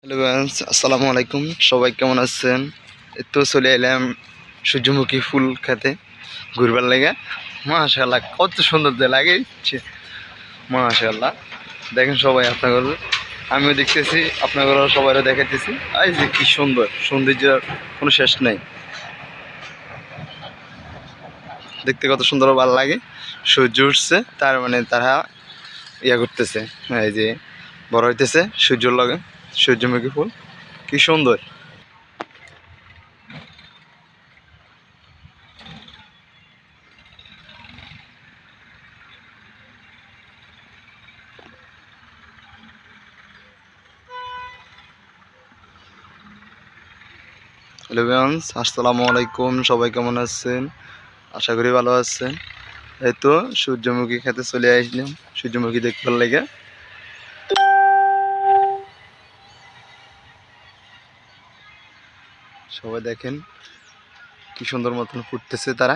Hello guys, আসসালামু আলাইকুম। সবাই কেমন আছেন? এই তো চলে এলাম সূর্যমুখী ফুল খেতে ঘুরবার লেগে। মাশাআল্লাহ, কত সুন্দর যে লাগেছে। মাশাআল্লাহ, দেখেন সবাই আপনাদের, আমিও দেখতেছি, আপনাদেরও সবাইও দেখাইতেছি। এই যে কি সুন্দর সৌন্দর্যের কোনো শেষ নাই। দেখতে কত সুন্দর ভালো লাগে। সূর্য উঠছে, তার মানে তারা ইয়া করতেছে, এই যে বড় হইতেছে সূর্যর লগে। সূর্যমুখী ফুল কি সুন্দর। হ্যালো ভিউয়ার্স, আসসালামু আলাইকুম। সবাই কেমন আছেন? আশা করি ভালো আছেন। এই তো সূর্যমুখী খেতে চলে আসলাম সূর্যমুখী দেখবার লেগে। সবাই দেখেন কি সুন্দর মতন ফুটতেছে তারা।